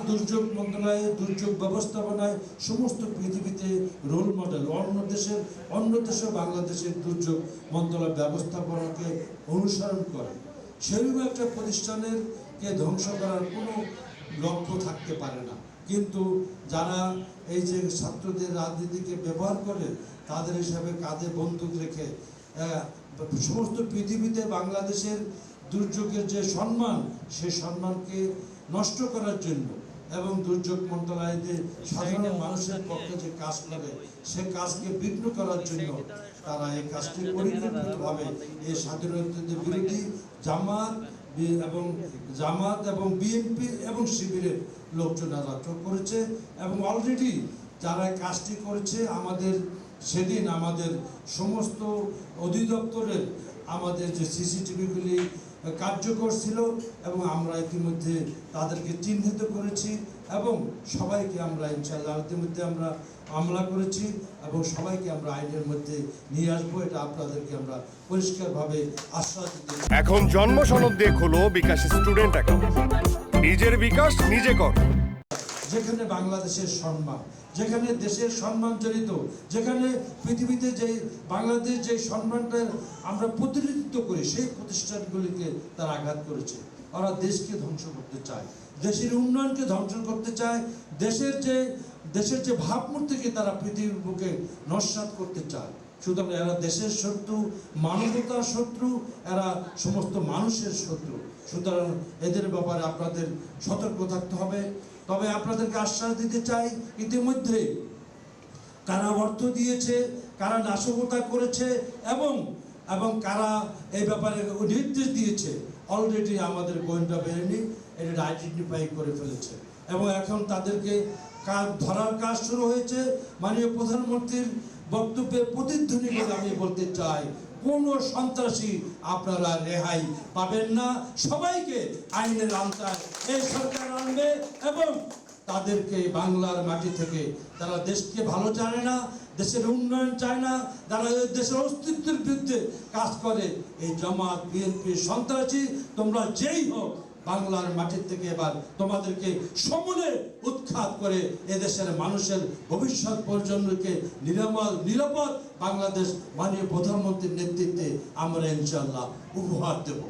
দুর্যোগ মন্ত্রণালয়ে দুর্যোগ ব্যবস্থাপনায় সমস্ত পৃথিবীতে রোল মডেল। অন্য দেশে বাংলাদেশের দুর্যোগ মন্ত্রণালয় ব্যবস্থাপনাকে অনুসরণ করে। সেরকম একটা প্রতিষ্ঠানের কে ধ্বংস করার কোনো লক্ষ্য থাকতে পারে না। কিন্তু যারা এই যে ছাত্রদের রাজনীতিকে ব্যবহার করে, তাদের হিসাবে কাঁধে বন্দুক রেখে সমস্ত পৃথিবীতে বাংলাদেশের দুর্যোগের যে সম্মান, সেই সম্মানকে নষ্ট করার জন্য এবং দুর্যোগ মন্ত্রণালয়ে সাধারণ মানুষের পক্ষে যে কাজ করে, সে কাজকে বিঘ্ন করার জন্য তারা এই কাজটি পরিকল্পিতভাবে এই স্বাধীনতার বিরোধী জামাত এবং বিএনপি এবং শিবিরের লোকজনেরা করেছে। এবং অলরেডি যারা কাজটি করেছে, সেদিন আমাদের সমস্ত অধিদপ্তরের আমাদের যে সিসিটিভিগুলি কার্যকর ছিল এবং আমরা ইতিমধ্যে তাদেরকে চিহ্নিত করেছি এবং সবাইকে আমরা ইনশাআল্লাহ ইতিমধ্যে আমরা মামলা করেছি এবং সবাইকে আমরা আইনের মধ্যে নিয়ে আসবো। এটা আপনাদেরকে আমরা পরিষ্কারভাবে আশ্বাস দিতে। এখন জন্ম সনদ দিয়ে খোলো বিকাশ স্টুডেন্ট অ্যাকাউন্ট। নিজের বিকাশ নিজে কর। যেখানে বাংলাদেশের সম্মান, যেখানে দেশের সম্মান জড়িত, যেখানে পৃথিবীতে যে বাংলাদেশ যে সম্মানটা আমরা প্রতিনিধিত্ব করি, সেই প্রতিষ্ঠানগুলিকে তারা আঘাত করেছে। ওরা দেশকে ধ্বংস করতে চায়, দেশের উন্নয়নকে ধ্বংস করতে চায়, দেশের যে ভাবমূর্তিকে তারা পৃথিবীর বুকে নস্যাৎ করতে চায়। সুতরাং এরা দেশের শত্রু, মানবতার শত্রু, এরা সমস্ত মানুষের শত্রু। সুতরাং এদের ব্যাপারে আপনাদের সতর্ক থাকতে হবে। তবে আপনাদেরকে আশ্বাস দিতে চাই, ইতিমধ্যে কারা অর্থ দিয়েছে, কারা নাশকতা করেছে এবং কারা এই ব্যাপারে নির্দেশ দিয়েছে, অলরেডি আমাদের গোয়েন্দা বাহিনী এটা আইডেন্টিফাই করে ফেলেছে এবং এখন তাদেরকে ধরার কাজ শুরু হয়েছে। মাননীয় প্রধানমন্ত্রীর বক্তব্যের প্রতিধ্বনি করে আমি বলতে চাই, কোনো সন্ত্রাসী আপনারা রেহাই পাবেন না। সবাইকে আইনের আওতায় এই সরকার আনবে এবং তাদেরকে বাংলার মাটি থেকে, তারা দেশকে ভালো জানে না, দেশের উন্নয়ন চায় না, যারা দেশের অস্তিত্বের বিরুদ্ধে কাজ করে, এই জামাত বিএনপি সন্ত্রাসী, তোমরা যেই হোক, বাংলার মাটির থেকে এবার তোমাদেরকে সমূলে উৎখাত করে এদেশের মানুষের ভবিষ্যৎ প্রজন্মকে নিরাপদ বাংলাদেশ মাননীয় প্রধানমন্ত্রীর নেতৃত্বে আমরা ইনশাআল্লাহ উপহার দেব।